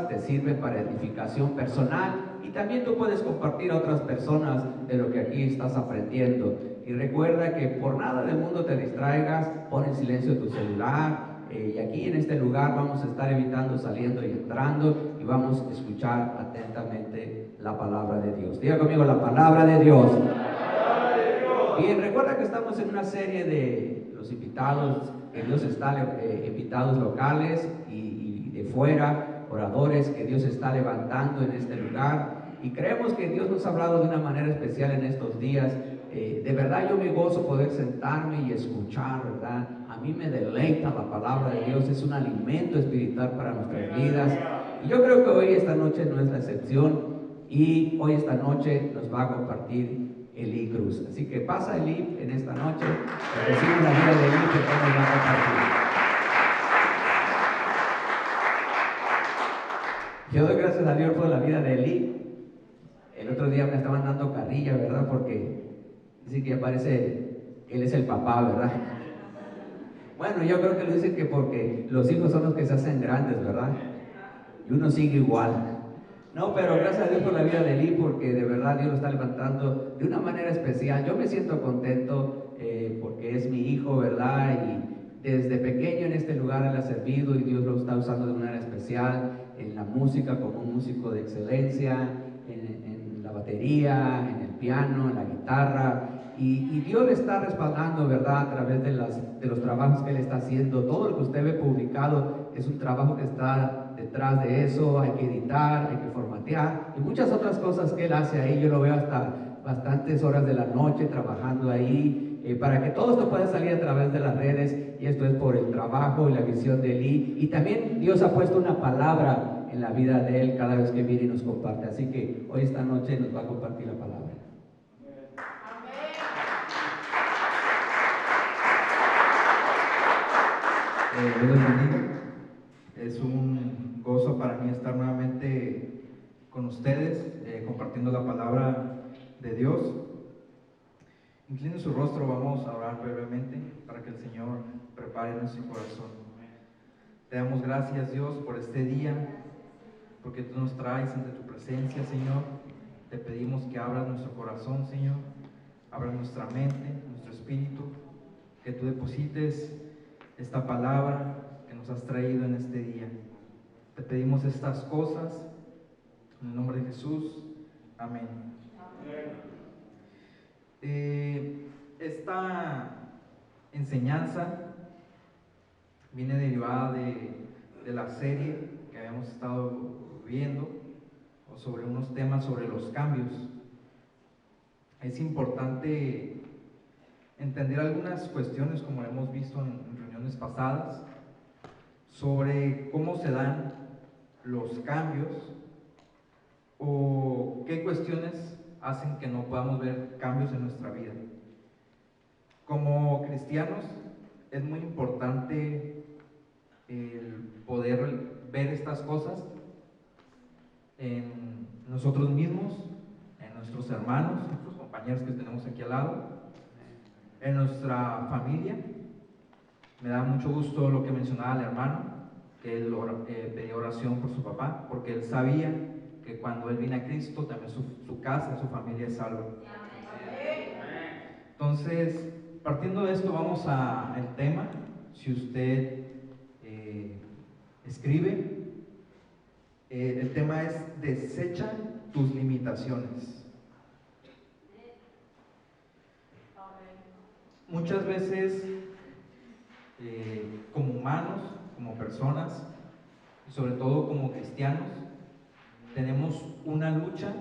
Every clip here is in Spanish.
cosas te sirven para edificación personal y también tú puedes compartir a otras personas de lo que aquí estás aprendiendo. Y recuerda que por nada del mundo te distraigas, pon en silencio tu celular. Y aquí en este lugar vamos a estar evitando saliendo y entrando y vamos a escuchar atentamente la palabra de Dios. Diga conmigo, la palabra de Dios. Bien, recuerda que estamos en una serie de los invitados, que Dios está, invitados locales y de fuera, oradores que Dios está levantando en este lugar. Y creemos que Dios nos ha hablado de una manera especial en estos días. De verdad yo me gozo poder sentarme y escuchar, ¿verdad? A mí me deleita la palabra de Dios, es un alimento espiritual para nuestras vidas. Y yo creo que hoy, esta noche, no es la excepción. Y hoy, esta noche, nos va a compartir Eli Cruz. Así que pasa Eli en esta noche, recibe la vida de Eli que nos va a compartir. Yo doy gracias a Dios por la vida de Eli. El otro día me estaban dando carrilla, ¿verdad? Porque dice que ya parece que él es el papá, ¿verdad? Bueno, yo creo que lo dicen que porque los hijos son los que se hacen grandes, ¿verdad? Y uno sigue igual. No, pero gracias a Dios por la vida de Eli, porque de verdad Dios lo está levantando de una manera especial. Yo me siento contento porque es mi hijo, ¿verdad? Y desde pequeño en este lugar él ha servido y Dios lo está usando de una manera especial en la música como un músico de excelencia, en la batería, en el piano, en la guitarra. Y Dios le está respaldando, ¿verdad? A través de los trabajos que él está haciendo. Todo lo que usted ve publicado es un trabajo que está detrás de eso. Hay que editar, hay que formatear y muchas otras cosas que él hace ahí. Yo lo veo hasta bastantes horas de la noche trabajando ahí para que todo esto pueda salir a través de las redes. Y esto es por el trabajo y la visión de Eli. Y también Dios ha puesto una palabra en la vida de él cada vez que viene y nos comparte. Así que hoy, esta noche, nos va a compartir la palabra. Dios les bendiga. Es un gozo para mí estar nuevamente con ustedes, compartiendo la palabra de Dios. Inclinen su rostro, vamos a orar brevemente para que el Señor prepare nuestro corazón. Te damos gracias, Dios, por este día, porque tú nos traes ante tu presencia, Señor. Te pedimos que abras nuestro corazón, Señor, abras nuestra mente, nuestro espíritu, que tú deposites esta palabra que nos has traído en este día. Te pedimos estas cosas en el nombre de Jesús. Amén. Esta enseñanza viene derivada de la serie que habíamos estado viendo, o sobre unos temas sobre los cambios. Es importante entender algunas cuestiones, como hemos visto en reuniones pasadas, sobre cómo se dan los cambios o qué cuestiones hacen que no podamos ver cambios en nuestra vida. Como cristianos es muy importante el poder ver estas cosas en nosotros mismos, en nuestros hermanos, nuestros compañeros que tenemos aquí al lado, en nuestra familia. Me da mucho gusto lo que mencionaba el hermano, que él pedía oración por su papá, porque él sabía que cuando él viene a Cristo, también su casa, su familia es salva. Entonces, partiendo de esto, vamos al tema. Si usted escribe, el tema es: desecha tus limitaciones. Muchas veces, como humanos, como personas, y sobre todo como cristianos, tenemos una lucha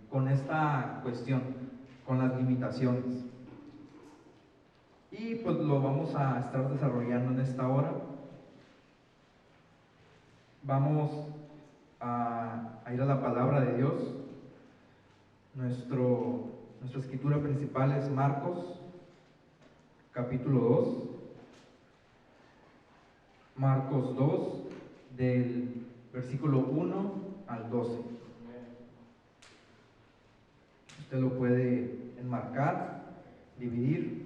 con esta cuestión, con las limitaciones. Y pues lo vamos a estar desarrollando en esta hora. Vamos a ir a la palabra de Dios. Nuestra escritura principal es Marcos, capítulo 2. Marcos 2, del versículo 1 al 12. Usted lo puede enmarcar, dividir.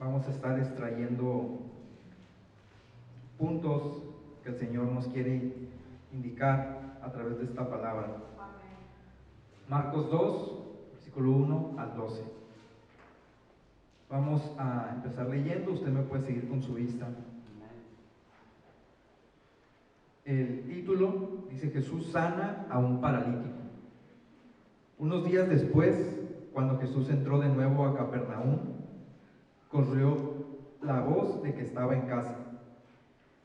Vamos a estar extrayendo puntos que el Señor nos quiere indicar a través de esta palabra. Marcos 2, versículo 1 al 12. Vamos a empezar leyendo, usted me puede seguir con su vista. El título dice: Jesús sana a un paralítico. Unos días después, cuando Jesús entró de nuevo a Capernaum, corrió la voz de que estaba en casa.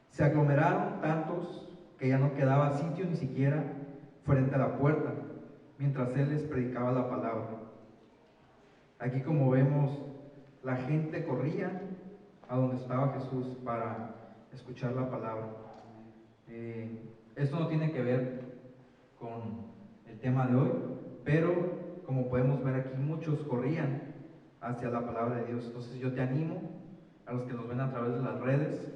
Se aglomeraron tantos que ya no quedaba sitio ni siquiera frente a la puerta, mientras él les predicaba la palabra. Aquí, como vemos, la gente corría a donde estaba Jesús para escuchar la palabra. Esto no tiene que ver con el tema de hoy, pero como podemos ver aquí, muchos corrían hacia la palabra de Dios. Entonces yo te animo, a los que nos ven a través de las redes,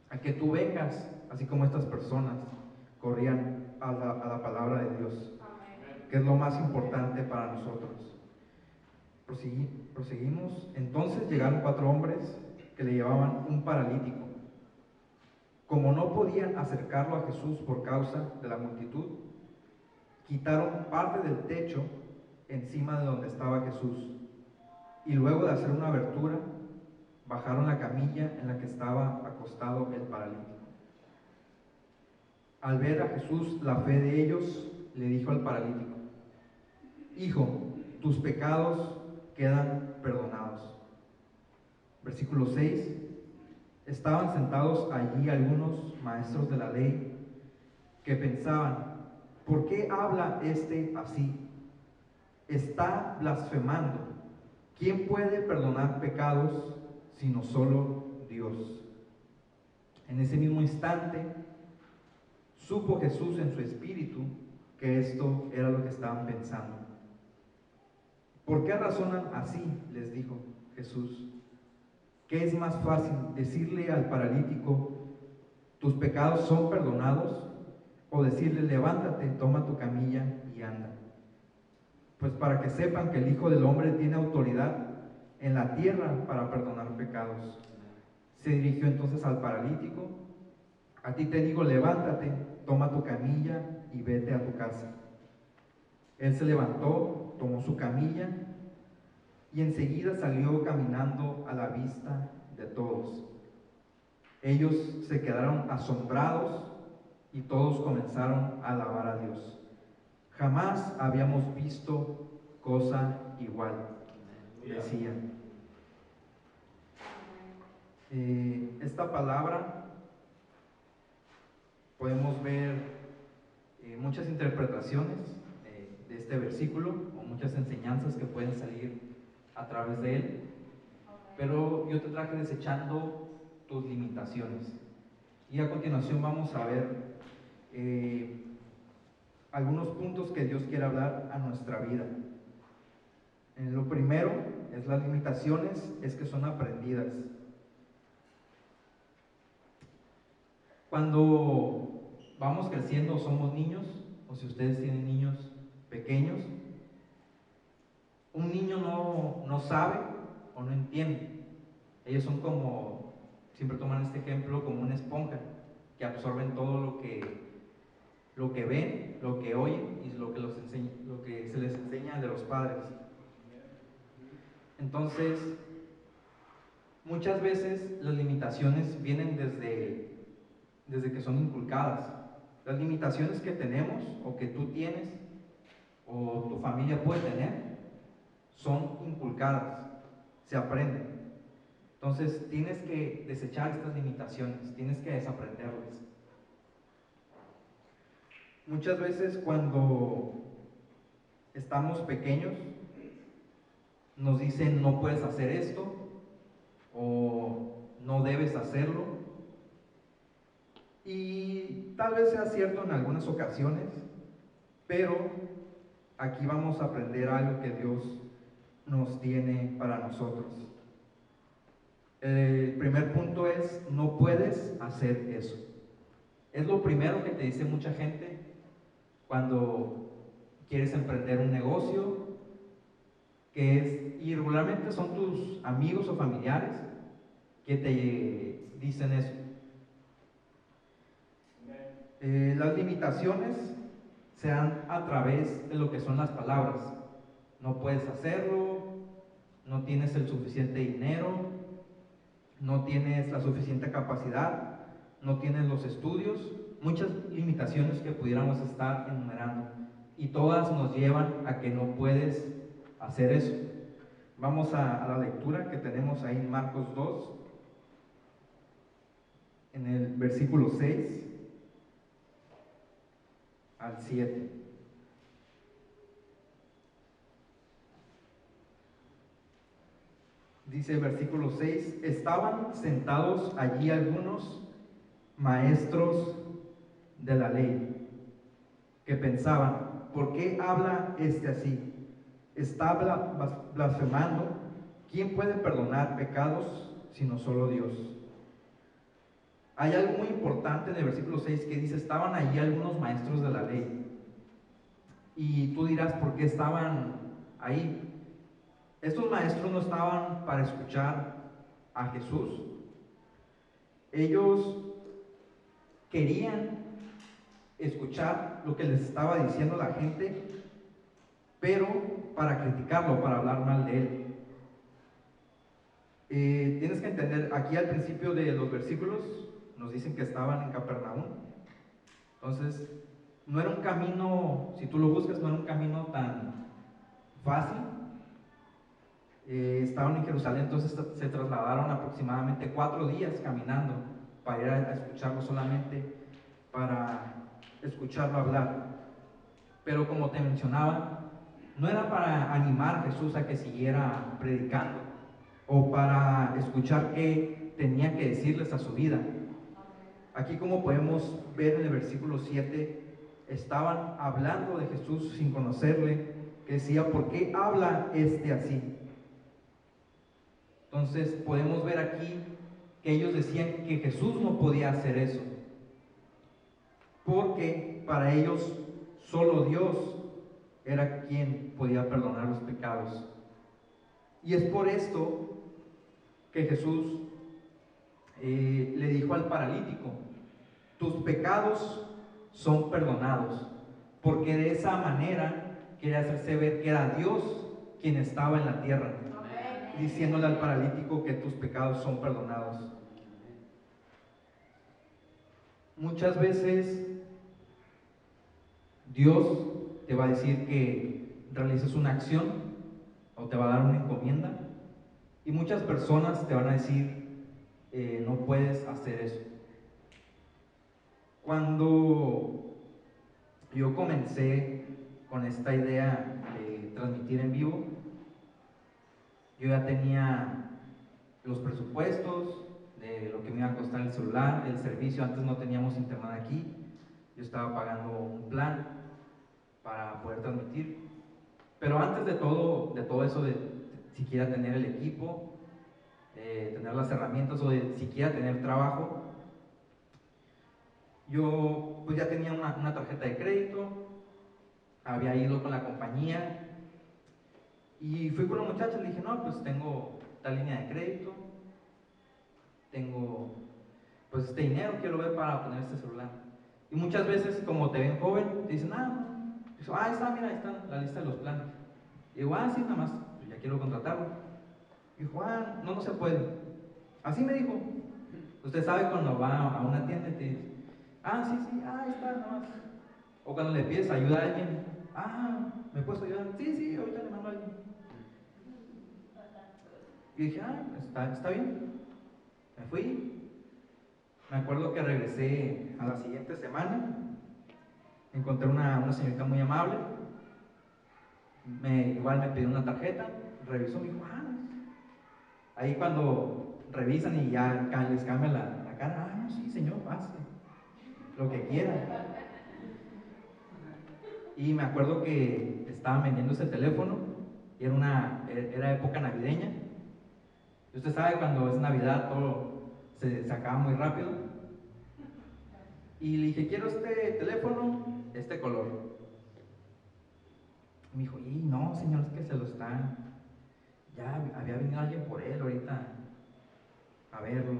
a que tú vengas, así como estas personas corrían a la palabra de Dios, que es lo más importante para nosotros. Proseguimos. Entonces llegaron 4 hombres que le llevaban un paralítico. Como no podían acercarlo a Jesús por causa de la multitud, quitaron parte del techo encima de donde estaba Jesús, y luego de hacer una abertura, bajaron la camilla en la que estaba acostado el paralítico. Al ver a Jesús la fe de ellos, le dijo al paralítico: Hijo, tus pecados quedan perdonados. Versículo 6. Estaban sentados allí algunos maestros de la ley que pensaban: ¿por qué habla este así? Está blasfemando. ¿Quién puede perdonar pecados sino solo Dios? En ese mismo instante supo Jesús en su espíritu que esto era lo que estaban pensando. ¿Por qué razonan así?, les dijo Jesús. ¿Qué es más fácil, decirle al paralítico: tus pecados son perdonados, o decirle: levántate, toma tu camilla y anda? Pues para que sepan que el Hijo del Hombre tiene autoridad en la tierra para perdonar pecados. Se dirigió entonces al paralítico: a ti te digo, levántate, toma tu camilla y vete a tu casa. Él se levantó, tomó su camilla y enseguida salió caminando a la vista de todos. Ellos se quedaron asombrados y todos comenzaron a alabar a Dios. Jamás habíamos visto cosa igual, decían. Esta palabra podemos ver muchas interpretaciones de este versículo, o muchas enseñanzas que pueden salir a través de él, pero yo te traje desechando tus limitaciones. Y a continuación vamos a ver algunos puntos que Dios quiere hablar a nuestra vida. Lo primero es las limitaciones, es que son aprendidas. Cuando vamos creciendo, somos niños, o si ustedes tienen niños pequeños, un niño no sabe o no entiende. Ellos son como, siempre toman este ejemplo, como una esponja, que absorben todo lo que ven, lo que oyen y lo que se les enseña de los padres. Entonces, muchas veces las limitaciones vienen desde que son inculcadas. Las limitaciones que tenemos, o que tú tienes, o tu familia puede tener, son inculcadas, se aprenden. Entonces tienes que desechar estas limitaciones, tienes que desaprenderlas. Muchas veces cuando estamos pequeños nos dicen: no puedes hacer esto, o no debes hacerlo, y tal vez sea cierto en algunas ocasiones, pero aquí vamos a aprender algo que Dios nos tiene para nosotros. El primer punto es: no puedes hacer eso. Es lo primero que te dice mucha gente cuando quieres emprender un negocio, y regularmente son tus amigos o familiares que te dicen eso. Las limitaciones se dan a través de lo que son las palabras. No puedes hacerlo, no tienes el suficiente dinero, no tienes la suficiente capacidad, no tienes los estudios, muchas limitaciones que pudiéramos estar enumerando. Y todas nos llevan a que no puedes hacer eso. Vamos a la lectura que tenemos ahí en Marcos 2, en el versículo 6 al 7. Dice el versículo 6, estaban sentados allí algunos maestros de la ley que pensaban, ¿por qué habla este así? ¿Está blasfemando? ¿Quién puede perdonar pecados sino solo Dios? Hay algo muy importante en el versículo 6 que dice, estaban allí algunos maestros de la ley. Y tú dirás, ¿por qué estaban ahí? Estos maestros no estaban para escuchar a Jesús. Ellos querían escuchar lo que les estaba diciendo la gente, pero para criticarlo, para hablar mal de él. Tienes que entender, aquí al principio de los versículos nos dicen que estaban en Capernaum. Entonces, no era un camino, si tú lo buscas, no era un camino tan fácil. Estaban en Jerusalén, entonces se trasladaron aproximadamente 4 días caminando para ir a escucharlo, solamente para escucharlo hablar. Pero como te mencionaba, no era para animar a Jesús a que siguiera predicando o para escuchar qué tenía que decirles a su vida. Aquí, como podemos ver en el versículo 7, estaban hablando de Jesús sin conocerle, que decía, ¿por qué habla este así? Entonces podemos ver aquí que ellos decían que Jesús no podía hacer eso, porque para ellos solo Dios era quien podía perdonar los pecados. Y es por esto que Jesús le dijo al paralítico, tus pecados son perdonados, porque de esa manera quería hacerse ver que era Dios quien estaba en la tierra, diciéndole al paralítico que tus pecados son perdonados. Muchas veces Dios te va a decir que realices una acción o te va a dar una encomienda, y muchas personas te van a decir no puedes hacer eso. Cuando yo comencé con esta idea de transmitir en vivo, yo ya tenía los presupuestos de lo que me iba a costar el celular, el servicio. Antes no teníamos internet aquí, yo estaba pagando un plan para poder transmitir. Pero antes de todo eso, de siquiera tener el equipo, tener las herramientas o de siquiera tener trabajo, yo pues ya tenía una tarjeta de crédito, había ido con la compañía y fui con la muchacha y le dije, no, pues tengo tal línea de crédito, tengo pues este dinero, quiero ver para poner este celular. Y muchas veces, como te ven joven, te dicen, ahí está, mira, ahí está la lista de los planes. Y digo, sí, nada más, pues ya quiero contratarlo. Y dijo, no se puede. Así me dijo. Usted sabe cuando va a una tienda y te dice, sí, ahí está, nada más. O cuando le pides ayuda a alguien, ¿me puedes ayudar? Sí, ahorita le mando a alguien. Y dije, está bien. Me fui. Me acuerdo que regresé a la siguiente semana. Encontré una señorita muy amable. Igual me pidió una tarjeta. Revisó, me dijo, ahí cuando revisan y ya les cambia la cara, no, sí, señor, pase. Lo que quiera. Y me acuerdo que estaban vendiendo ese teléfono y era época navideña. Y usted sabe, cuando es Navidad todo se acaba muy rápido. Y le dije, quiero este teléfono, este color. Y me dijo, no, señor, es que se lo está. Ya había venido alguien por él ahorita a verlo.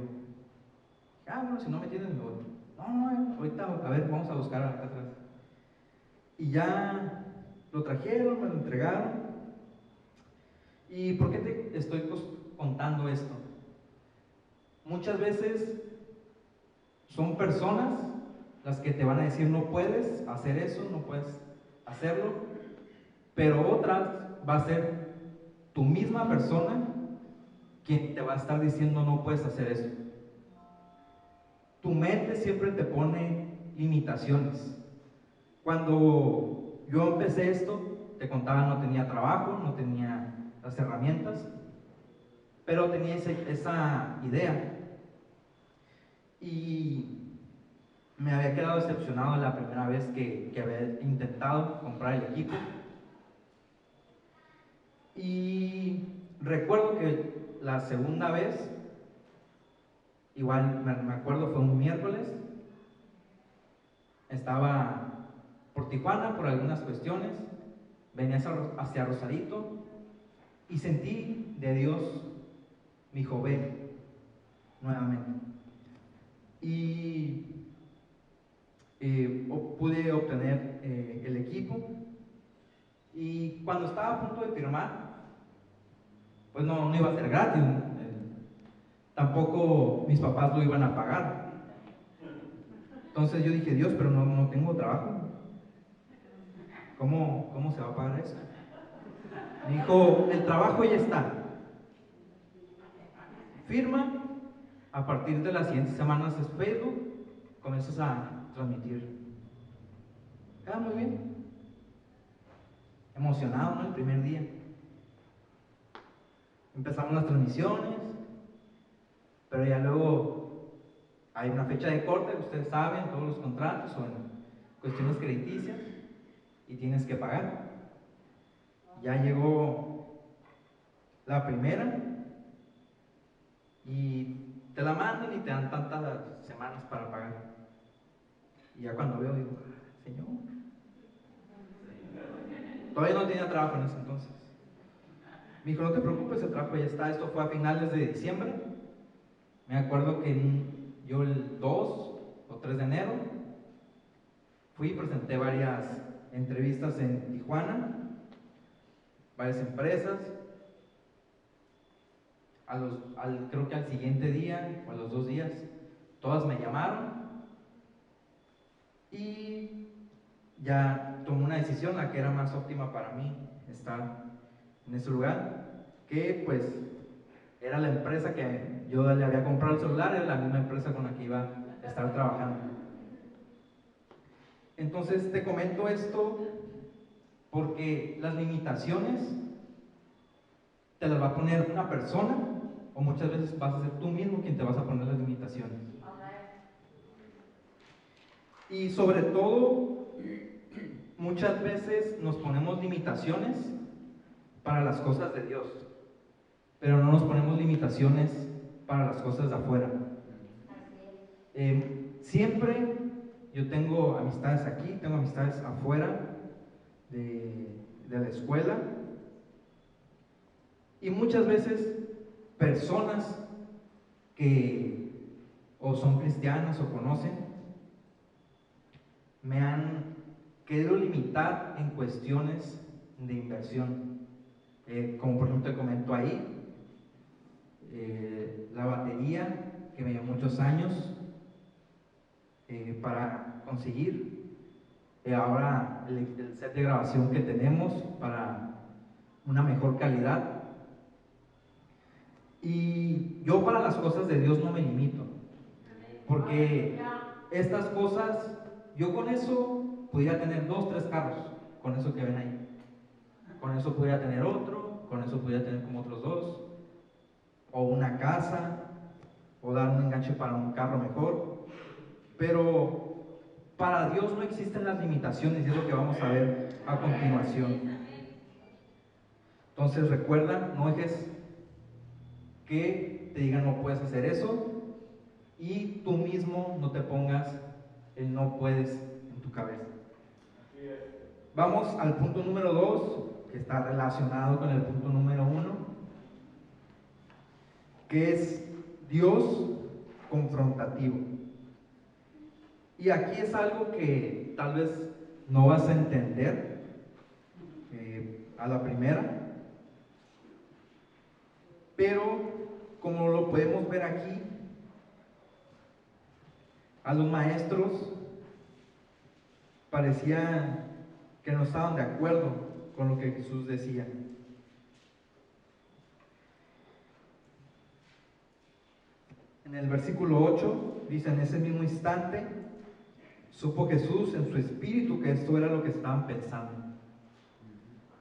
Bueno, si no me tienes, me voy. No, ahorita, a ver, vamos a buscar acá atrás. Y ya lo trajeron, me lo entregaron. ¿Y por qué te estoy contando esto? Muchas veces son personas las que te van a decir no puedes hacer eso, no puedes hacerlo, pero otras va a ser tu misma persona quien te va a estar diciendo no puedes hacer eso. Tu mente siempre te pone limitaciones. Cuando yo empecé esto, te contaba, no tenía trabajo, no tenía las herramientas, pero tenía esa idea. Y me había quedado decepcionado la primera vez que había intentado comprar el equipo. Y recuerdo que la segunda vez, igual me acuerdo, fue un miércoles, estaba por Tijuana por algunas cuestiones, venía hacia Rosarito y sentí de Dios, mi hijo, ve nuevamente. Y pude obtener el equipo, y cuando estaba a punto de firmar, pues no iba a ser gratis, tampoco mis papás lo iban a pagar. Entonces yo dije, Dios, pero no tengo trabajo, ¿cómo se va a pagar eso? Me dijo, el trabajo ya está, firma, a partir de las siguientes semanas es Facebook, comienzas a transmitir. Muy bien, emocionado, ¿no? El primer día empezamos las transmisiones, pero ya luego hay una fecha de corte, ustedes saben, todos los contratos o en cuestiones crediticias, y tienes que pagar. Ya llegó la primera y te la mandan y te dan tantas semanas para pagar. Y ya cuando veo digo, Señor, todavía no tenía trabajo en ese entonces. Me dijo, no te preocupes, el trabajo ya está. Esto fue a finales de diciembre. Me acuerdo que yo el 2 o 3 de enero fui y presenté varias entrevistas en Tijuana, varias empresas. Creo que al siguiente día o a los 2 días, todas me llamaron y ya tomé una decisión, la que era más óptima para mí, estar en ese lugar, que pues era la empresa que yo le había comprado el celular, era la misma empresa con la que iba a estar trabajando. Entonces te comento esto porque las limitaciones te las va a poner una persona, o muchas veces vas a ser tú mismo quien te vas a poner las limitaciones. Y sobre todo, muchas veces nos ponemos limitaciones para las cosas de Dios, pero no nos ponemos limitaciones para las cosas de afuera. Siempre yo tengo amistades aquí, tengo amistades afuera de la escuela, y muchas veces personas que o son cristianas o conocen me han querido limitar en cuestiones de inversión, como por ejemplo te comento ahí, la batería que me llevó muchos años para conseguir, ahora el set de grabación que tenemos para una mejor calidad. Y yo para las cosas de Dios no me limito, porque estas cosas, yo con eso pudiera tener 2, 3 carros, con eso que ven ahí, con eso pudiera tener otro, con eso pudiera tener como otros 2, o una casa, o dar un enganche para un carro mejor. Pero para Dios no existen las limitaciones, y es lo que vamos a ver a continuación. Entonces recuerda, no dejes que te digan no puedes hacer eso, y tú mismo no te pongas el no puedes en tu cabeza. Vamos al punto número 2, que está relacionado con el punto número 1, que es Dios confrontativo. Y aquí es algo que tal vez no vas a entender a la primera, pero como lo podemos ver aquí, a los maestros parecía que no estaban de acuerdo con lo que Jesús decía. En el versículo 8 dice: en ese mismo instante supo Jesús en su espíritu que esto era lo que estaban pensando.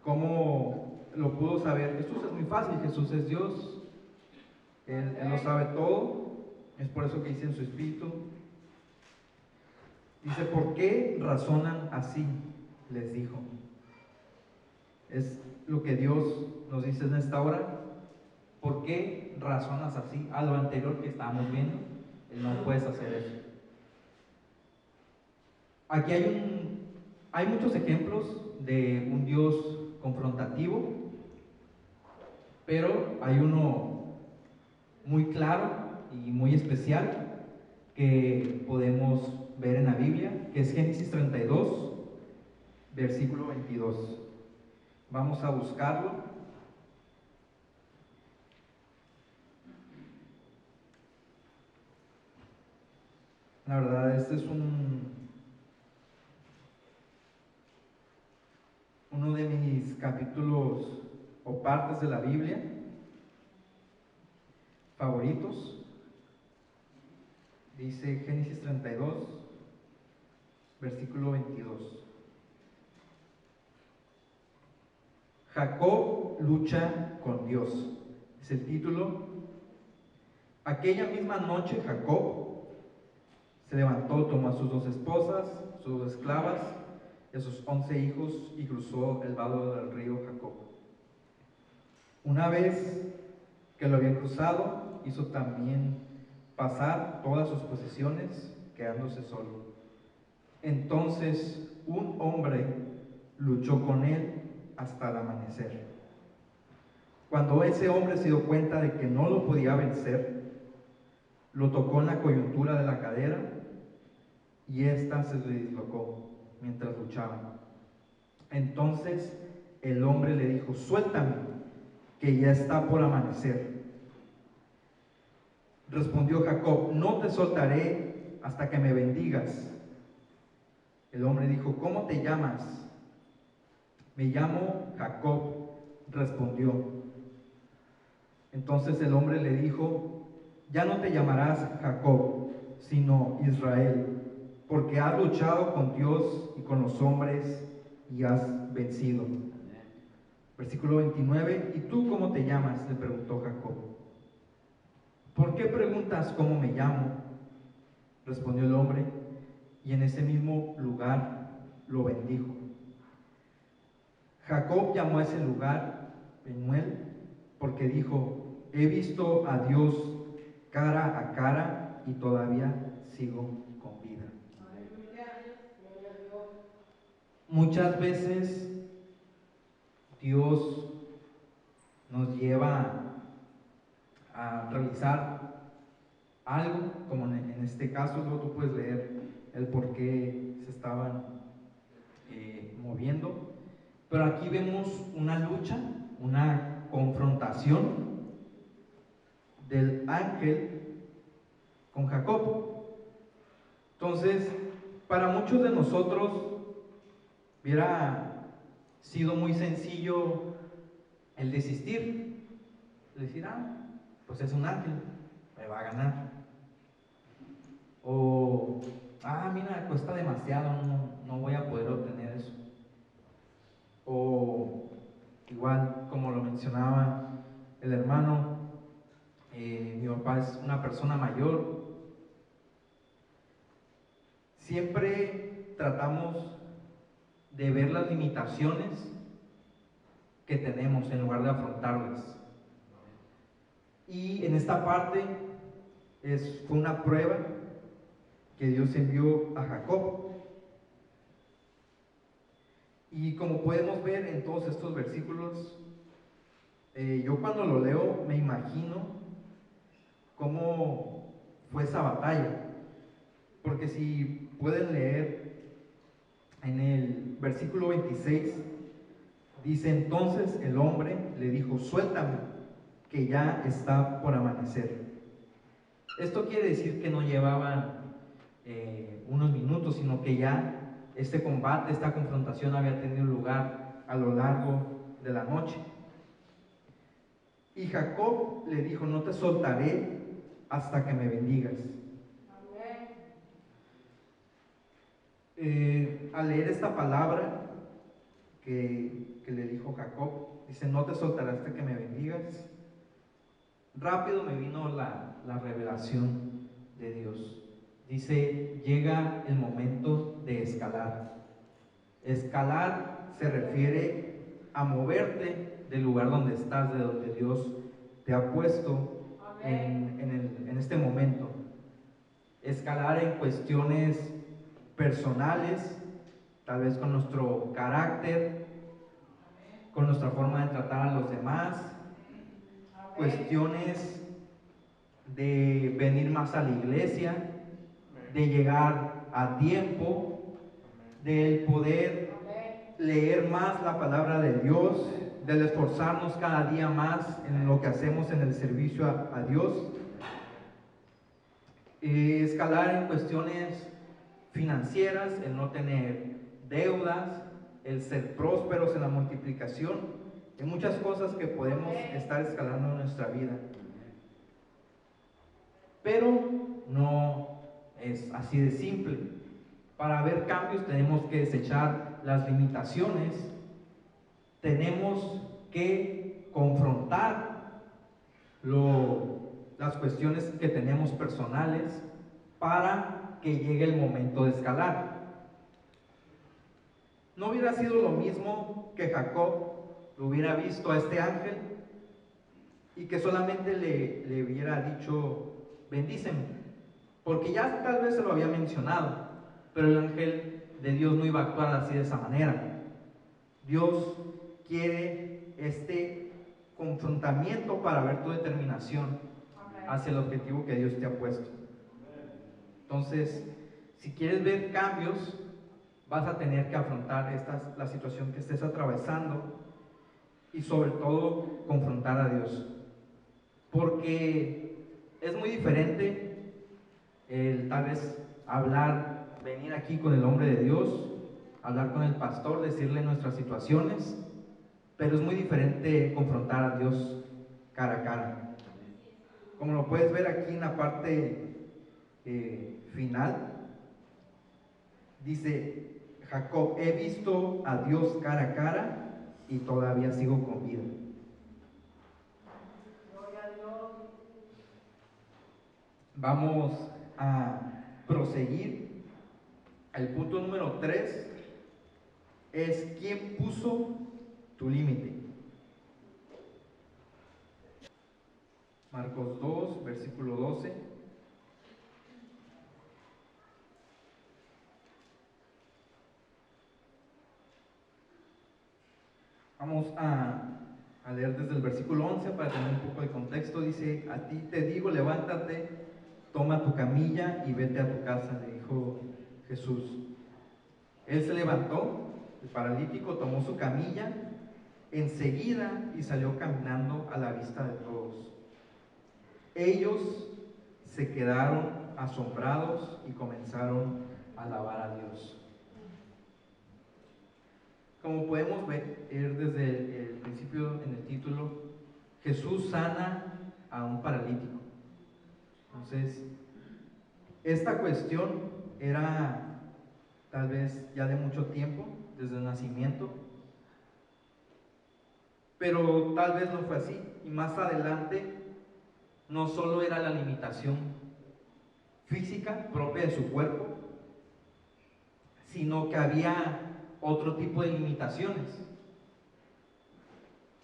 ¿Cómo lo pudo saber Jesús? Es muy fácil, Jesús es Dios, Él lo sabe todo, es por eso que dice en su espíritu. Dice: ¿por qué razonan así? Les dijo. Es lo que Dios nos dice en esta hora. ¿Por qué razonas así? A lo anterior que estábamos viendo, no puedes hacer eso. Aquí hay muchos ejemplos de un Dios confrontativo, pero hay uno muy claro y muy especial que podemos ver en la Biblia, que es Génesis 32, versículo 22. Vamos a buscarlo. La verdad, este es uno de mis capítulos o partes de la Biblia favoritos. Dice Génesis 32, versículo 22. Jacob lucha con Dios. Es el título. Aquella misma noche Jacob se levantó, tomó a sus 2 esposas, sus 2 esclavas y a sus 11 hijos y cruzó el vado del río Jacob. Una vez que lo había cruzado, hizo también pasar todas sus posesiones, quedándose solo. Entonces un hombre luchó con él hasta el amanecer. Cuando ese hombre se dio cuenta de que no lo podía vencer, lo tocó en la coyuntura de la cadera y ésta se le dislocó mientras luchaban. Entonces el hombre le dijo: suéltame, que ya está por amanecer. Respondió Jacob: no te soltaré hasta que me bendigas. El hombre dijo: ¿cómo te llamas? Me llamo Jacob, respondió. Entonces el hombre le dijo: ya no te llamarás Jacob, sino Israel, porque has luchado con Dios y con los hombres y has vencido. Versículo 29. ¿Y tú cómo te llamas?, le preguntó Jacob. ¿Por qué preguntas cómo me llamo?, respondió el hombre, y en ese mismo lugar lo bendijo. Jacob llamó a ese lugar Penuel, porque dijo: he visto a Dios cara a cara y todavía sigo con vida. Muchas veces Dios nos lleva a realizar algo, como en este caso. Luego tú puedes leer el por qué se estaban moviendo, pero aquí vemos una lucha, una confrontación del ángel con Jacob. Entonces, para muchos de nosotros hubiera sido muy sencillo el desistir, decir: pues es un ángel, me va a ganar. O, mira, cuesta demasiado, no voy a poder obtener eso. O igual, como lo mencionaba el hermano, mi papá es una persona mayor. Siempre tratamos de ver las limitaciones que tenemos en lugar de afrontarlas. Y en esta parte fue una prueba que Dios envió a Jacob. Y como podemos ver en todos estos versículos, yo cuando lo leo me imagino cómo fue esa batalla. Porque si pueden leer en el versículo 26, dice: entonces el hombre le dijo: suéltame, que ya está por amanecer. Esto quiere decir que no llevaban unos minutos, sino que ya este combate, esta confrontación había tenido lugar a lo largo de la noche. Y Jacob le dijo: no te soltaré hasta que me bendigas. Al leer esta palabra que le dijo Jacob, dice: no te soltaré hasta que me bendigas, rápido me vino la revelación de Dios. Dice: llega el momento de escalar. Escalar se refiere a moverte del lugar donde estás, de donde Dios te ha puesto en este momento. Escalar en cuestiones personales, tal vez con nuestro carácter, con nuestra forma de tratar a los demás, cuestiones de venir más a la iglesia, de llegar a tiempo, del poder leer más la palabra de Dios, del esforzarnos cada día más en lo que hacemos en el servicio a Dios. Escalar en cuestiones financieras, el no tener deudas, el ser prósperos en la multiplicación. Hay muchas cosas que podemos estar escalando en nuestra vida, pero no es así de simple. Para ver cambios tenemos que desechar las limitaciones, tenemos que confrontar las cuestiones que tenemos personales para que llegue el momento de escalar. No hubiera sido lo mismo que Jacob lo hubiera visto a este ángel y que solamente le hubiera dicho: bendíceme, porque ya tal vez se lo había mencionado, pero el ángel de Dios no iba a actuar así, de esa manera. Dios quiere este confrontamiento para ver tu determinación hacia el objetivo que Dios te ha puesto. Entonces, si quieres ver cambios, vas a tener que afrontar la situación que estés atravesando y sobre todo confrontar a Dios, porque es muy diferente el tal vez venir aquí con el hombre de Dios, hablar con el pastor, decirle nuestras situaciones, pero es muy diferente confrontar a Dios cara a cara. Como lo puedes ver aquí en la parte final, dice Jacob: he visto a Dios cara a cara y todavía sigo con vida. Vamos a proseguir. El punto número 3 es: ¿quién puso tu límite? Marcos 2, versículo 12. Vamos a leer desde el versículo 11 para tener un poco de contexto. Dice: a ti te digo, levántate, toma tu camilla y vete a tu casa, le dijo Jesús. Él se levantó, el paralítico tomó su camilla enseguida y salió caminando a la vista de todos. Ellos se quedaron asombrados y comenzaron a alabar a Dios. Como podemos ver desde el principio en el título, Jesús sana a un paralítico. Entonces, esta cuestión era tal vez ya de mucho tiempo, desde el nacimiento, pero tal vez no fue así. Y más adelante, no solo era la limitación física propia de su cuerpo, sino que había otro tipo de limitaciones.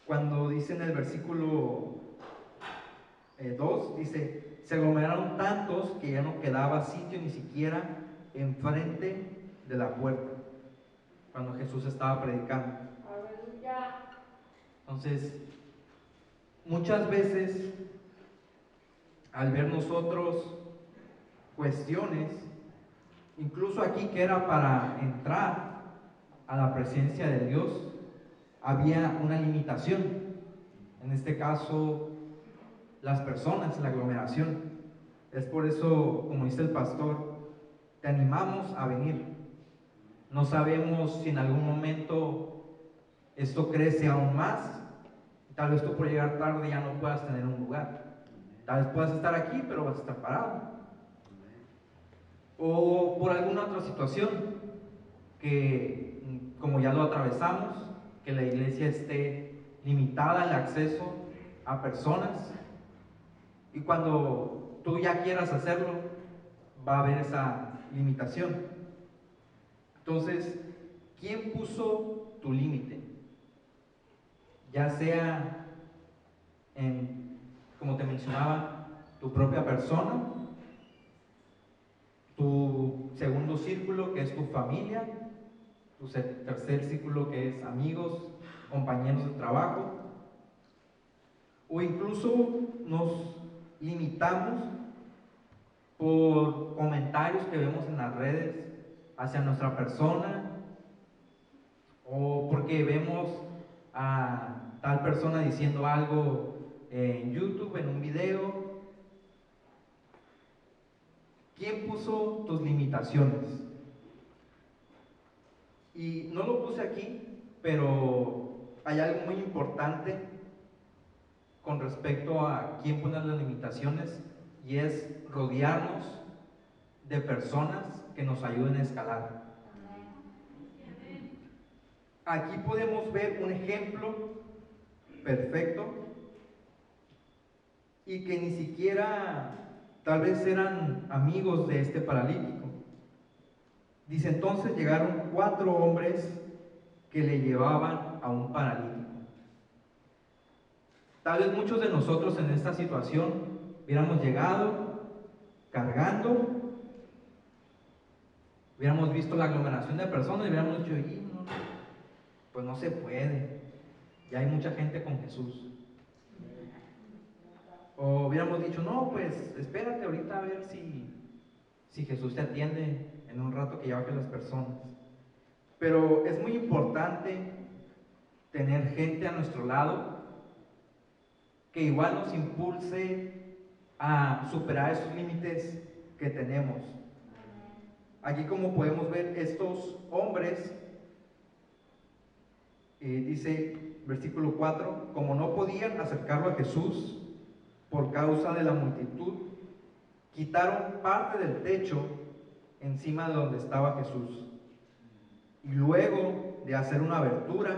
Cuando dice en el versículo 2, dice: se aglomeraron tantos que ya no quedaba sitio ni siquiera enfrente de la puerta, cuando Jesús estaba predicando. Aleluya. Entonces, muchas veces, al ver nosotros cuestiones Incluso aquí, que era para entrar a la presencia de Dios, había una limitación. En este caso, las personas, la aglomeración. Es por eso, como dice el pastor, te animamos a venir. No sabemos si en algún momento esto crece aún más. Tal vez tú por llegar tarde ya no puedas tener un lugar. Tal vez puedas estar aquí, pero vas a estar parado. O por alguna otra situación que, como ya lo atravesamos, que la iglesia esté limitada el acceso a personas, y cuando tú ya quieras hacerlo, va a haber esa limitación. Entonces, ¿quién puso tu límite? Ya sea en, como te mencionaba, tu propia persona, tu segundo círculo, que es tu familia, tu tercer círculo, que es amigos, compañeros de trabajo, o incluso nos limitamos por comentarios que vemos en las redes hacia nuestra persona, o porque vemos a tal persona diciendo algo en YouTube, en un video. ¿Quién puso tus limitaciones? Y no lo puse aquí, pero hay algo muy importante con respecto a quién pone las limitaciones, y es rodearnos de personas que nos ayuden a escalar. Aquí podemos ver un ejemplo perfecto, y que ni siquiera tal vez eran amigos de este paralítico. Dice: entonces llegaron 4 hombres que le llevaban a un paralítico. Tal vez muchos de nosotros en esta situación hubiéramos llegado cargando, hubiéramos visto la aglomeración de personas y hubiéramos dicho: no, pues no se puede, ya hay mucha gente con Jesús. O hubiéramos dicho: no, pues espérate ahorita a ver si Jesús te atiende en un rato que ya bajen las personas. Pero es muy importante tener gente a nuestro lado que igual nos impulse a superar esos límites que tenemos. Aquí, como podemos ver, estos hombres, dice versículo 4, como no podían acercarlo a Jesús por causa de la multitud, quitaron parte del techo encima de donde estaba Jesús, y luego de hacer una abertura,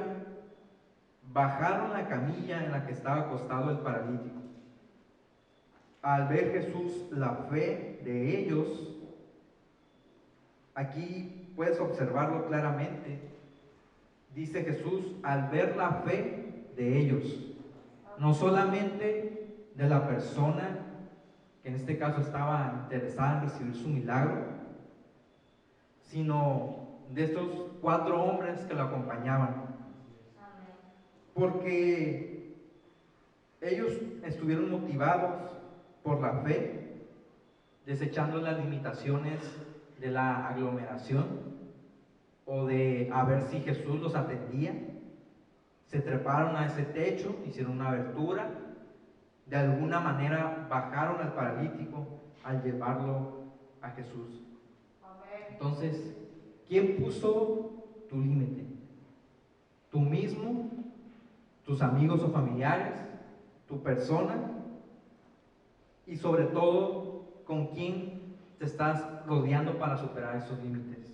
bajaron la camilla en la que estaba acostado el paralítico. Al ver Jesús la fe de ellos, aquí puedes observarlo claramente, dice Jesús: al ver la fe de ellos, no solamente de la persona que en este caso estaba interesada en recibir su milagro, sino de estos 4 hombres que lo acompañaban. Porque ellos estuvieron motivados por la fe, desechando las limitaciones de la aglomeración o de a ver si Jesús los atendía. Se treparon a ese techo, hicieron una abertura, de alguna manera bajaron al paralítico al llevarlo a Jesús. Entonces, ¿quién puso tu límite? ¿Tú mismo? ¿Tus amigos o familiares? ¿Tu persona? Y sobre todo, ¿con quién te estás rodeando para superar esos límites?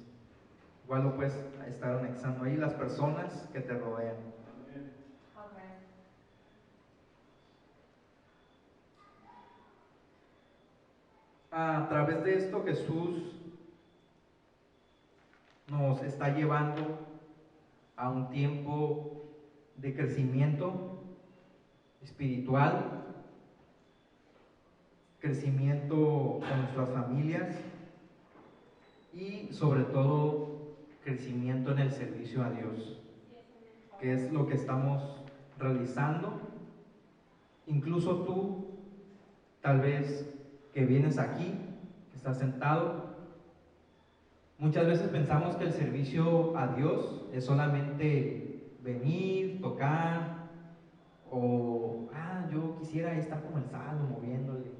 Igual lo puedes estar anexando ahí, las personas que te rodean. A través de esto, Jesús nos está llevando a un tiempo de crecimiento espiritual, crecimiento con nuestras familias y sobre todo crecimiento en el servicio a Dios, que es lo que estamos realizando. Incluso tú, tal vez que vienes aquí, que estás sentado, Muchas veces pensamos que el servicio a Dios es solamente venir, tocar, o, yo quisiera estar como el salmo moviéndole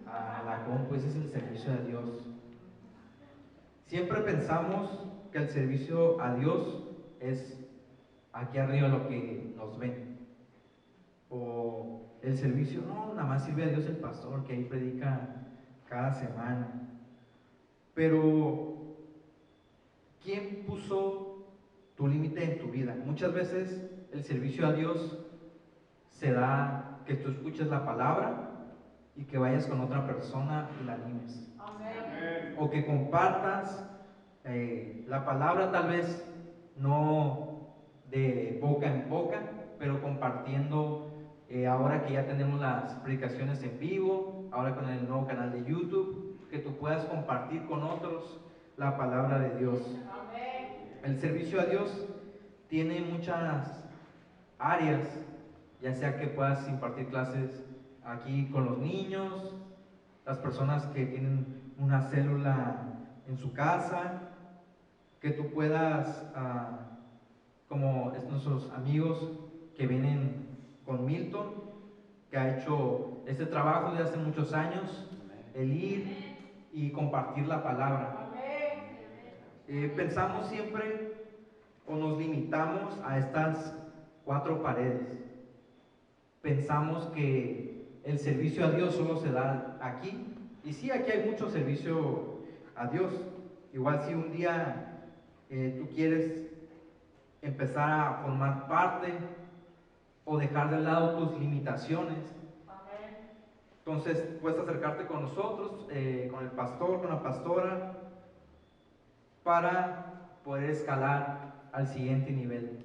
a la compu, ese es el servicio a Dios. Siempre pensamos que el servicio a Dios es aquí arriba lo que nos ven. O el servicio, no, nada más sirve a Dios el pastor que ahí predica cada semana. Pero, ¿quién puso tu límite en tu vida? Muchas veces el servicio a Dios se da que tú escuches la palabra y que vayas con otra persona y la animes. Amén. O que compartas la palabra, tal vez no de boca en boca, pero compartiendo, ahora que ya tenemos las predicaciones en vivo, ahora con el nuevo canal de YouTube, que tú puedas compartir con otros la palabra de Dios. Amén. El servicio a Dios tiene muchas áreas, ya sea que puedas impartir clases aquí con los niños, las personas que tienen una célula en su casa, que tú puedas, como nuestros amigos que vienen con Milton, que ha hecho este trabajo de hace muchos años, el ir y compartir la palabra. Pensamos siempre o nos limitamos a estas 4 paredes. Pensamos que el servicio a Dios solo se da aquí, y sí, aquí hay mucho servicio a Dios. Igual si un día tú quieres empezar a formar parte o dejar de lado tus limitaciones, entonces puedes acercarte con nosotros, con el pastor, con la pastora, para poder escalar al siguiente nivel.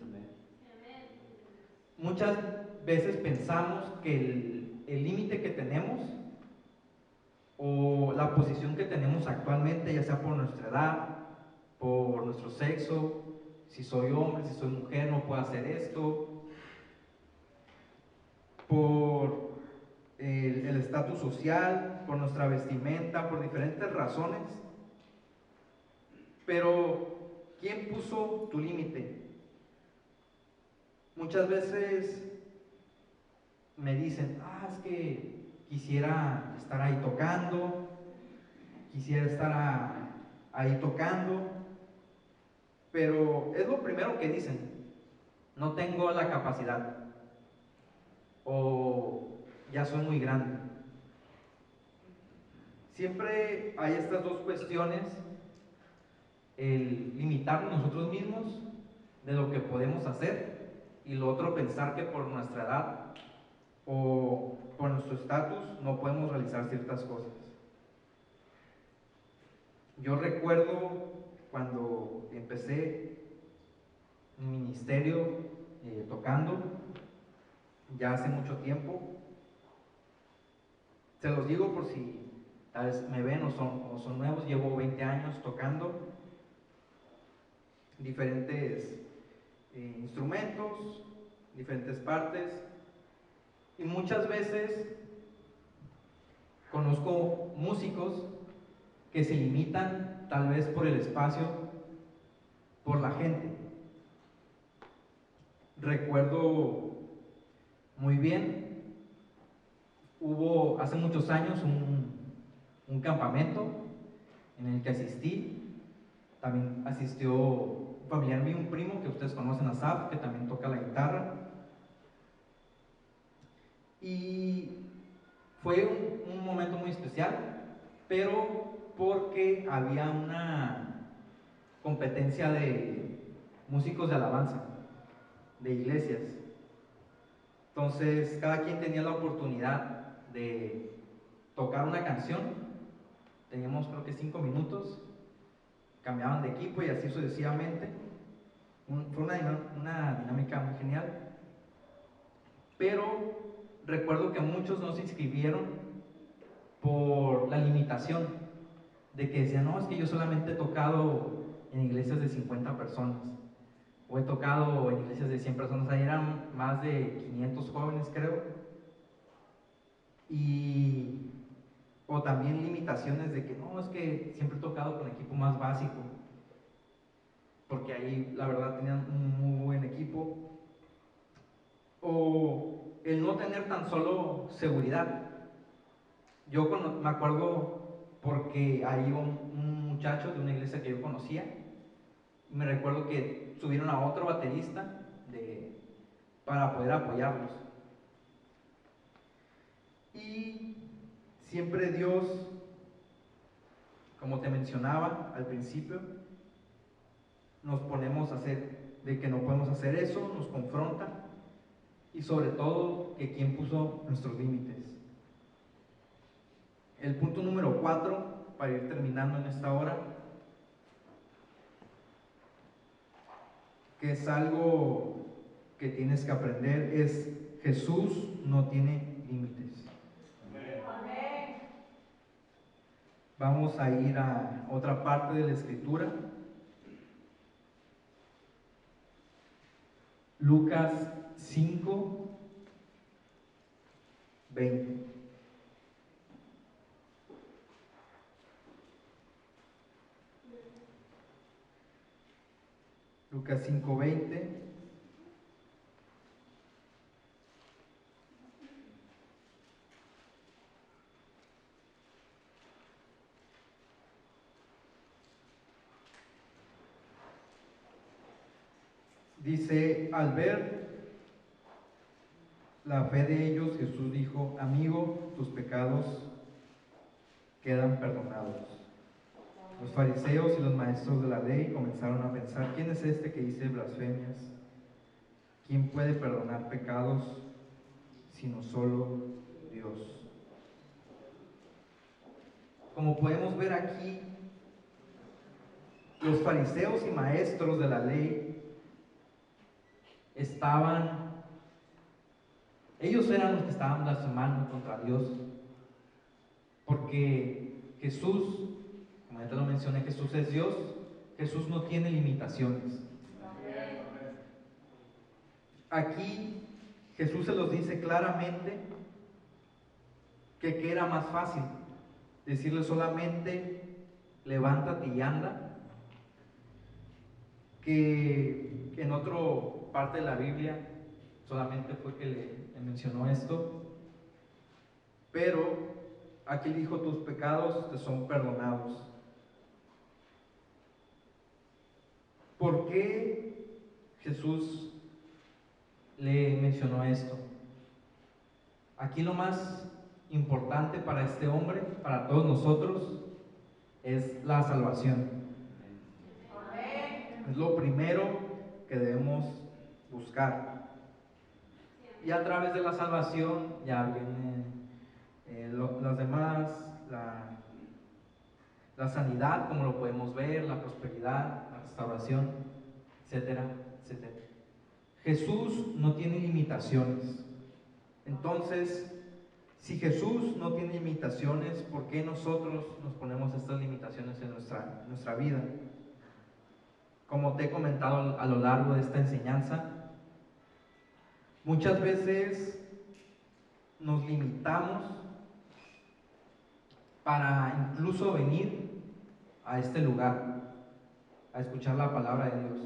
Muchas veces pensamos que el límite que tenemos o la posición que tenemos actualmente, ya sea por nuestra edad, por nuestro sexo, si soy hombre, si soy mujer, no puedo hacer esto, por el estatus social, por nuestra vestimenta, por diferentes razones. Pero, ¿quién puso tu límite? Muchas veces me dicen, es que quisiera estar ahí tocando, quisiera estar ahí tocando, pero es lo primero que dicen, no tengo la capacidad, o ya soy muy grande. Siempre hay estas dos cuestiones, el limitarnos nosotros mismos de lo que podemos hacer, y lo otro, pensar que por nuestra edad o por nuestro estatus no podemos realizar ciertas cosas. Yo recuerdo cuando empecé un ministerio tocando, ya hace mucho tiempo. Se los digo por si tal vez me ven o son nuevos. Llevo 20 años tocando diferentes instrumentos, diferentes partes, y muchas veces conozco músicos que se limitan tal vez por el espacio, por la gente. Recuerdo muy bien, hubo hace muchos años un campamento en el que asistí. También asistió un familiar mío, un primo que ustedes conocen, Asaf, que también toca la guitarra. Y fue un momento muy especial, pero porque había una competencia de músicos de alabanza, de iglesias. Entonces, cada quien tenía la oportunidad de tocar una canción. Teníamos, creo que 5 minutos, cambiaban de equipo y así sucesivamente. Fue una dinámica muy genial. Pero recuerdo que muchos no se inscribieron por la limitación de que decían, no, es que yo solamente he tocado en iglesias de 50 personas, o he tocado en iglesias de 100 personas. Ahí eran más de 500 jóvenes, creo. Y O también limitaciones de que no, es que siempre he tocado con equipo más básico, porque ahí la verdad tenían un muy buen equipo. O el no tener tan solo seguridad. Yo me acuerdo porque ahí iba un muchacho de una iglesia que yo conocía, y me recuerdo que subieron a otro baterista para poder apoyarlos. Y siempre Dios, como te mencionaba al principio, nos ponemos a hacer, de que no podemos hacer eso, nos confronta, y sobre todo que quién puso nuestros límites. El punto número 4, para ir terminando en esta hora, que es algo que tienes que aprender, es Jesús no tiene límites. Vamos a ir a otra parte de la escritura. Lucas 5, 20. Lucas 5, 20. Dice, al ver la fe de ellos, Jesús dijo, amigo, tus pecados quedan perdonados. Los fariseos y los maestros de la ley comenzaron a pensar, ¿quién es este que dice blasfemias? ¿Quién puede perdonar pecados sino solo Dios? Como podemos ver aquí, los fariseos y maestros de la ley ellos eran los que estaban blasfemando contra Dios, porque Jesús, como ya te lo mencioné, Jesús es Dios, Jesús no tiene limitaciones. Aquí Jesús se los dice claramente que qué era más fácil, decirle solamente levántate y anda, que en otra parte de la Biblia solamente fue que le mencionó esto, pero aquí dijo tus pecados te son perdonados. ¿Por qué Jesús le mencionó esto? Aquí lo más importante para este hombre, para todos nosotros, es la salvación. Es lo primero que debemos buscar. Y a través de la salvación ya vienen las demás, la sanidad, como lo podemos ver, la prosperidad, la restauración, etcétera, etcétera. Jesús no tiene limitaciones. Entonces, si Jesús no tiene limitaciones, ¿por qué nosotros nos ponemos estas limitaciones en nuestra vida? Como te he comentado a lo largo de esta enseñanza, muchas veces nos limitamos para incluso venir a este lugar, a escuchar la palabra de Dios.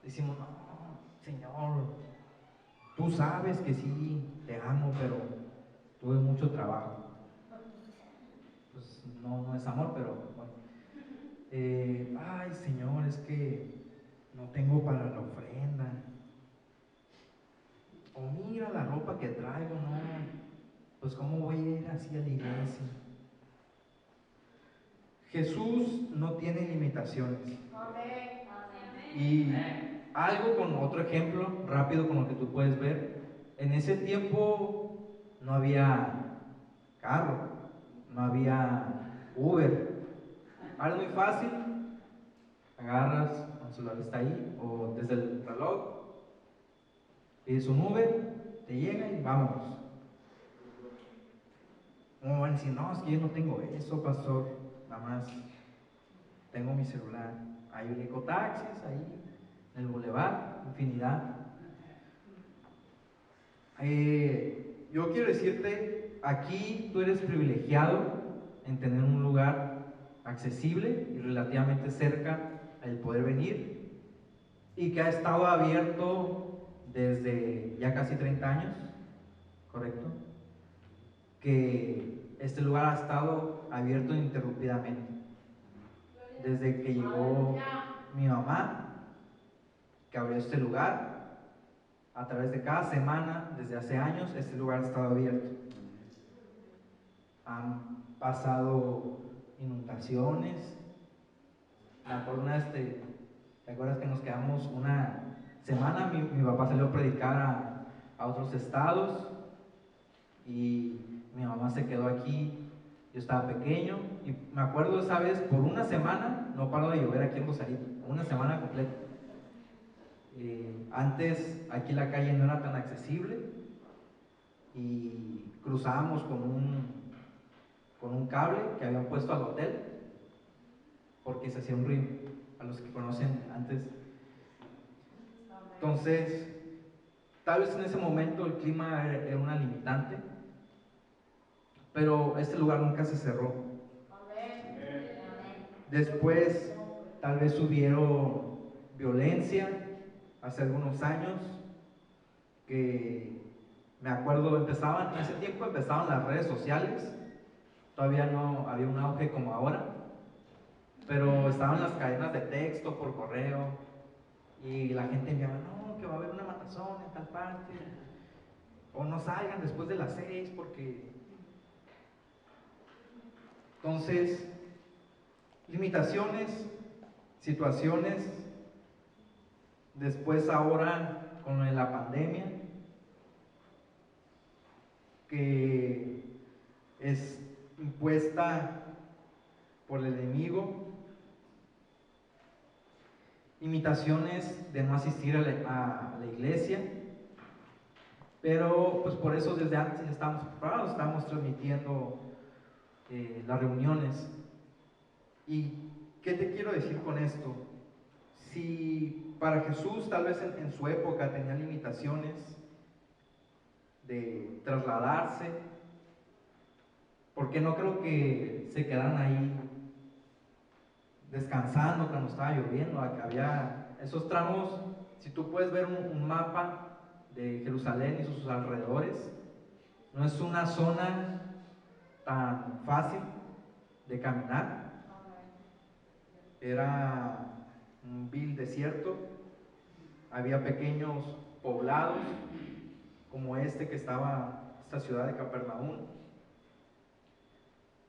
Decimos, no, Señor, tú sabes que sí, te amo, pero tuve mucho trabajo. Pues no es amor, pero bueno. Ay, Señor, es que no tengo para la ofrenda. O mira la ropa que traigo, no, pues cómo voy a ir así a la iglesia. Jesús no tiene limitaciones. Y algo con otro ejemplo rápido con lo que tú puedes ver, en ese tiempo no había carro, no había Uber. Ahora es muy fácil, agarras, el celular está ahí, o desde el reloj, pides un Uber, te llega y vámonos. ¿Cómo van a decir? No, es que yo no tengo eso, pastor, nada más tengo mi celular. Hay un ecotaxis ahí, en el bulevar, infinidad. yo quiero decirte, aquí tú eres privilegiado en tener un lugar accesible y relativamente cerca al poder venir, y que ha estado abierto desde ya casi 30 años, ¿correcto? Que este lugar ha estado abierto ininterrumpidamente. Desde que llegó mi mamá, que abrió este lugar, a través de cada semana, desde hace años, este lugar ha estado abierto. Han pasado inundaciones. Me acuerdo una vez, ¿te acuerdas que nos quedamos una semana? Mi papá salió a predicar a otros estados y mi mamá se quedó aquí. Yo estaba pequeño y me acuerdo esa vez, por una semana no paró de llover aquí en Rosarito, una semana completa. Antes aquí la calle no era tan accesible y cruzábamos con un cable que habían puesto al hotel porque se hacía un río, a los que conocen antes. Entonces, tal vez en ese momento el clima era una limitante, pero este lugar nunca se cerró. Después, tal vez hubieron violencia hace algunos años, que me acuerdo en ese tiempo empezaban las redes sociales, todavía no había un auge como ahora, pero estaban las cadenas de texto por correo y la gente enviaba, no, que va a haber una matazón en tal parte, o no salgan después de las 6 porque... Entonces, limitaciones, situaciones, después ahora con la pandemia, que es impuesta por el enemigo, limitaciones de no asistir a la iglesia, pero pues por eso desde antes ya estamos preparados, estamos transmitiendo las reuniones. ¿Y qué te quiero decir con esto? Si para Jesús tal vez en su época tenía limitaciones de trasladarse, porque no creo que se quedaran ahí descansando cuando estaba lloviendo. Había esos tramos, si tú puedes ver un mapa de Jerusalén y sus alrededores, no es una zona tan fácil de caminar. Era un vil desierto, había pequeños poblados como este que estaba, esta ciudad de Capernaum,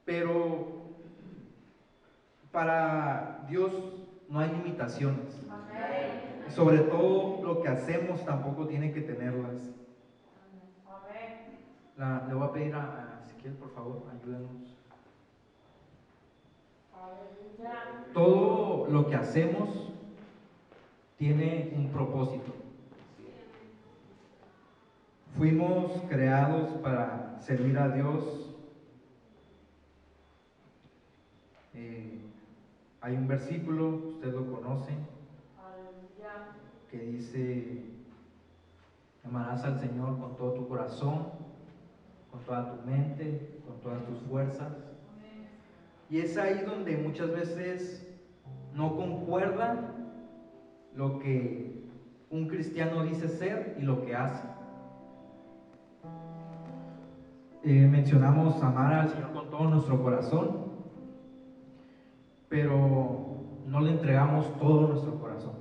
pero para Dios no hay limitaciones. Y sobre todo lo que hacemos tampoco tiene que tenerlas. Le voy a pedir a Ezequiel, por favor, ayúdenos. Todo lo que hacemos tiene un propósito. Fuimos creados para servir a Dios. Hay un versículo, ustedes lo conocen, que dice: amarás al Señor con todo tu corazón, con toda tu mente, con todas tus fuerzas. Y es ahí donde muchas veces no concuerda lo que un cristiano dice ser y lo que hace. Mencionamos amar al Señor con todo nuestro corazón, pero no le entregamos todo nuestro corazón.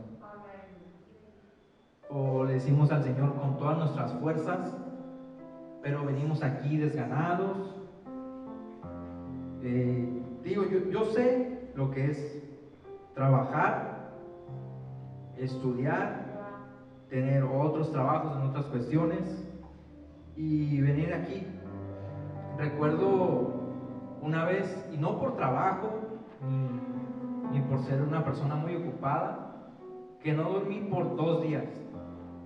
O le decimos al Señor con todas nuestras fuerzas, pero venimos aquí desganados. Yo sé lo que es trabajar, estudiar, tener otros trabajos en otras cuestiones y venir aquí. Recuerdo una vez, y no por trabajo ni por ser una persona muy ocupada, que no dormí por 2 días,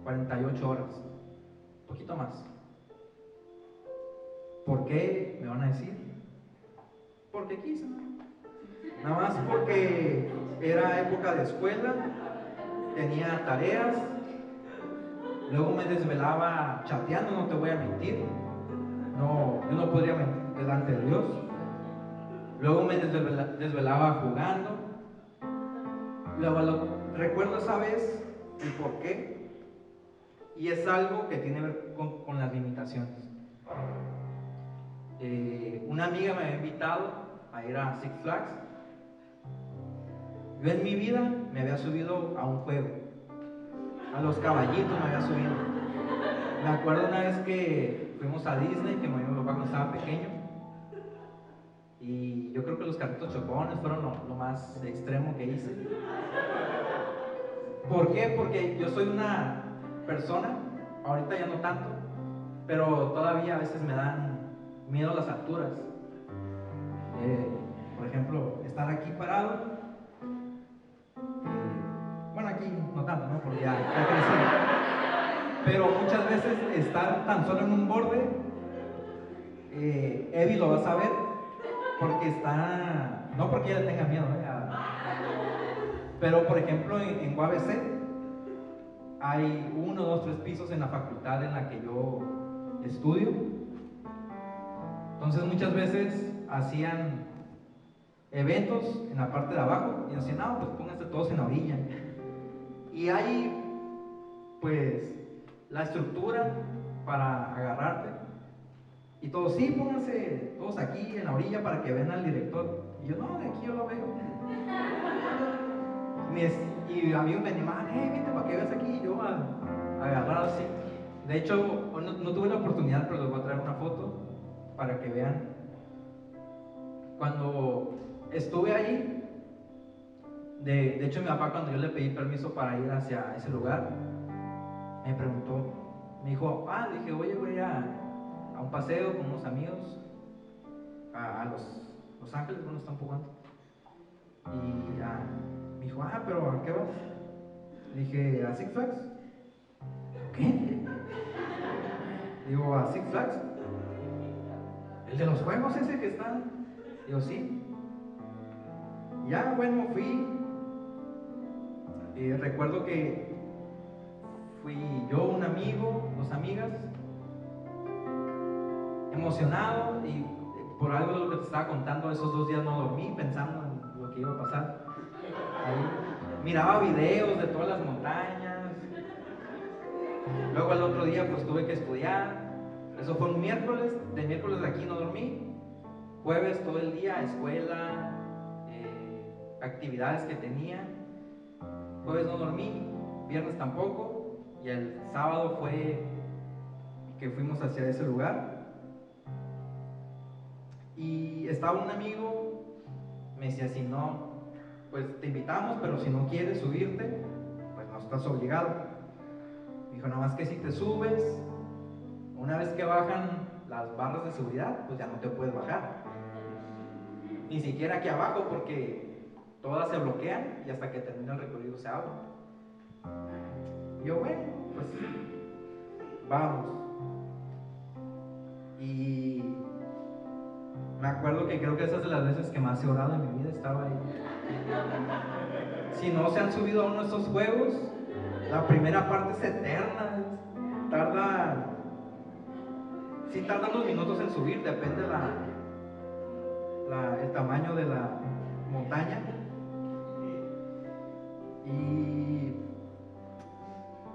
48 horas, un poquito más. ¿Por qué? Me van a decir. Porque quise. Nada más porque era época de escuela, tenía tareas, luego me desvelaba chateando, no te voy a mentir. yo no podría mentir delante de Dios. Luego me desvelaba jugando. Luego recuerdo esa vez el por qué, y es algo que tiene que ver con las limitaciones. Una amiga me había invitado a ir a Six Flags. Yo en mi vida me había subido a un juego, a los caballitos me había subido. Me acuerdo una vez que fuimos a Disney, que mi papá cuando estaba pequeño, y yo creo que los carritos chocones fueron lo más extremo que hice. ¿Por qué? Porque yo soy una persona, ahorita ya no tanto, pero todavía a veces me dan miedo las alturas. Por ejemplo, estar aquí parado, bueno, aquí no tanto, ¿no? Porque ya crecí. Pero muchas veces estar tan solo en un borde, Evi lo va a saber, porque está, no porque ella tenga miedo, pero por ejemplo en UABC hay 1, 2, 3 pisos en la facultad en la que yo estudio. Entonces muchas veces hacían eventos en la parte de abajo y decían, no, pues pónganse todos en la orilla. Y hay pues la estructura para agarrarte. Y todos, sí, pónganse todos aquí en la orilla para que vean al director. Y yo, no, de aquí yo lo veo. Y amigos me animaban, vente para que veas aquí. Y yo agarrado así. De hecho, no tuve la oportunidad, pero les voy a traer una foto para que vean. Cuando estuve ahí, de hecho mi papá, cuando yo le pedí permiso para ir hacia ese lugar, me preguntó, me dijo, le dije, oye, voy a un paseo con unos amigos a Los Ángeles, bueno, está un poco antes. Y me dijo, pero ¿a qué vas? Le dije, ¿a Six Flags? ¿Qué? Digo, ¿a Six Flags? ¿El de los juegos ese que está? Digo, sí. Ya, bueno, fui. Recuerdo que fui yo, un amigo, 2 amigas, emocionado, y por algo de lo que te estaba contando, esos 2 días no dormí pensando en lo que iba a pasar. Ahí miraba videos de todas las montañas. Luego el otro día pues tuve que estudiar. Eso fue un miércoles. De miércoles de aquí no dormí. Jueves todo el día, escuela, actividades que tenía. Jueves no dormí, viernes tampoco, y el sábado fue que fuimos hacia ese lugar. Y estaba un amigo, me decía, si no, pues te invitamos, pero si no quieres subirte, pues no estás obligado. Me dijo, nada más que si te subes, una vez que bajan las barras de seguridad, pues ya no te puedes bajar. Ni siquiera aquí abajo, porque todas se bloquean y hasta que termine el recorrido se abren. Y yo, bueno, pues vamos. Y me acuerdo que creo que esas es de las veces que más he orado en mi vida, estaba ahí. Si no se han subido a uno de estos juegos, la primera parte es eterna, tarda unos minutos en subir, depende el tamaño de la montaña. Y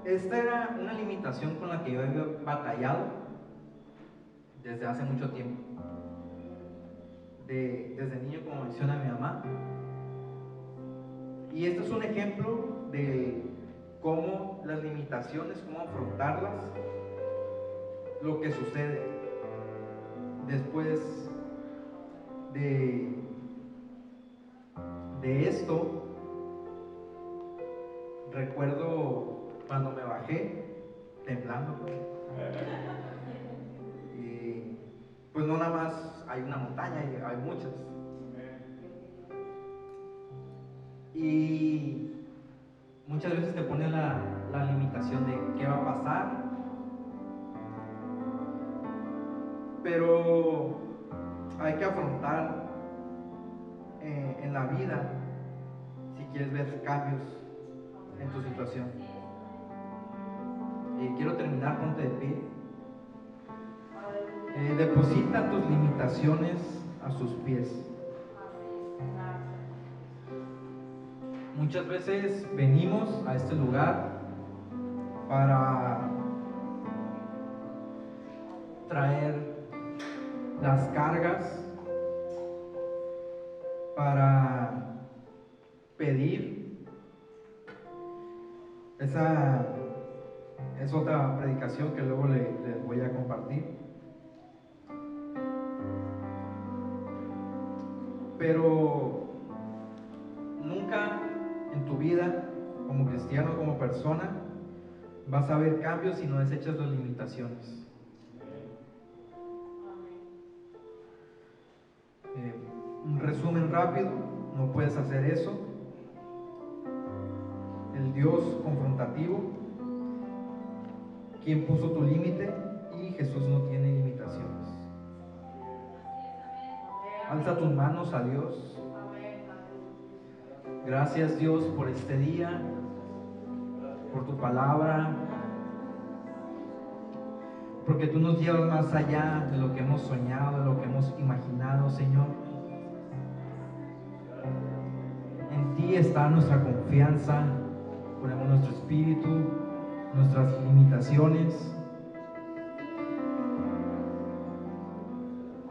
esta era una limitación con la que yo había batallado desde hace mucho tiempo. Desde niño, como menciona mi mamá. Y este es un ejemplo de cómo las limitaciones, cómo afrontarlas, lo que sucede después de esto. Recuerdo cuando me bajé temblando, y pues no nada más hay una montaña, hay muchas. Y muchas veces te pone la limitación de qué va a pasar, pero hay que afrontar en la vida si quieres ver cambios en tu situación. Quiero terminar, ponte de pie. Deposita tus limitaciones a sus pies. Muchas veces venimos a este lugar para traer las cargas, para pedir. Esa es otra predicación que luego les voy a compartir. Pero nunca en tu vida, como cristiano, como persona, vas a ver cambios si no desechas las limitaciones. Un resumen rápido: no puedes hacer eso. El Dios confrontativo, quien puso tu límite, y Jesús no tiene limitaciones. Alza tus manos a Dios. Gracias, Dios, por este día, por tu palabra, porque tú nos llevas más allá de lo que hemos soñado, de lo que hemos imaginado, Señor. En ti está nuestra confianza. Ponemos nuestro espíritu, nuestras limitaciones.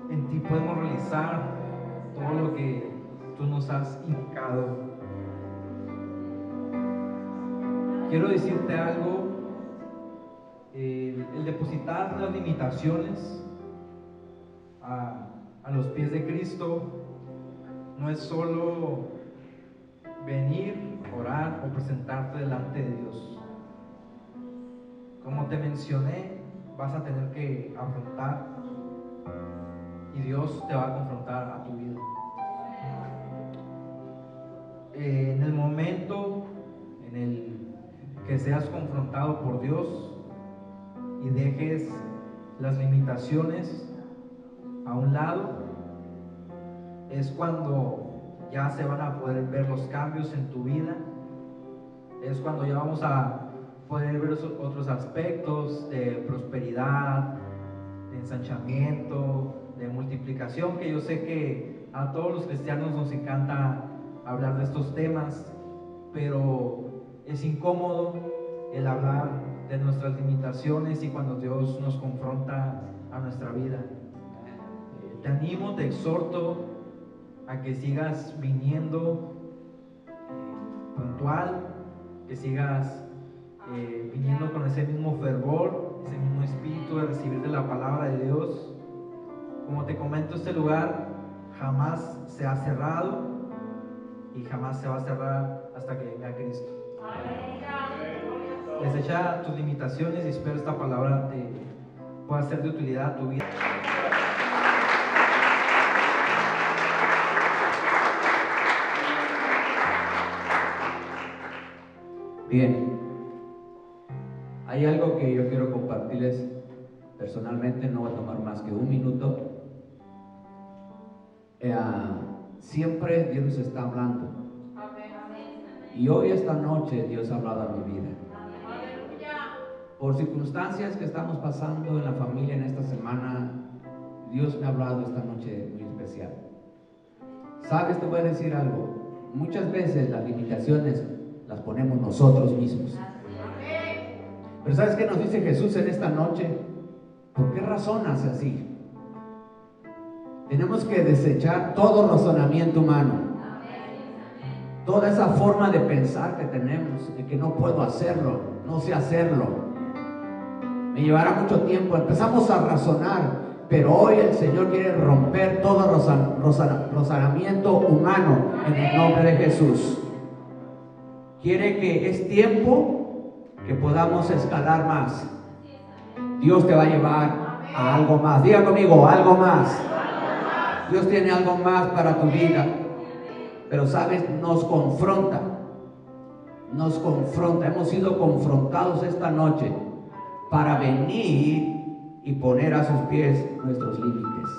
En ti podemos realizar todo lo que tú nos has indicado. Quiero decirte algo: el depositar las limitaciones a los pies de Cristo no es solo venir, orar o presentarte delante de Dios. Como te mencioné, vas a tener que afrontar, y Dios te va a confrontar a tu vida. En el momento en el que seas confrontado por Dios y dejes las limitaciones a un lado, es cuando ya se van a poder ver los cambios en tu vida. Es cuando ya vamos a poder ver otros aspectos de prosperidad, de ensanchamiento, de multiplicación, que yo sé que a todos los cristianos nos encanta hablar de estos temas, pero es incómodo el hablar de nuestras limitaciones y cuando Dios nos confronta a nuestra vida. Te animo, te exhorto a que sigas viniendo puntual, que sigas viniendo con ese mismo fervor, ese mismo espíritu de recibir de la palabra de Dios. Como te comento, este lugar jamás se ha cerrado y jamás se va a cerrar hasta que venga Cristo. Desecha tus limitaciones y espero esta palabra te pueda ser de utilidad a tu vida. Bien, hay algo que yo quiero compartirles personalmente, no va a tomar más que un minuto. Siempre Dios nos está hablando, y hoy esta noche Dios ha hablado a mi vida. Por circunstancias que estamos pasando en la familia en esta semana, Dios me ha hablado esta noche muy especial. Sabes, te voy a decir algo: muchas veces las limitaciones las ponemos nosotros mismos. Pero ¿sabes qué nos dice Jesús en esta noche? ¿Por qué razón hace así? Tenemos que desechar todo razonamiento humano, toda esa forma de pensar que tenemos, de que no puedo hacerlo, no sé hacerlo, me llevará mucho tiempo. Empezamos a razonar, pero hoy el Señor quiere romper todo razonamiento humano en el nombre de Jesús. Quiere que es tiempo que podamos escalar más. Dios te va a llevar a algo más. Diga conmigo, algo más. Dios tiene algo más para tu vida. Pero sabes, nos confronta. Hemos sido confrontados esta noche para venir y poner a sus pies nuestros límites.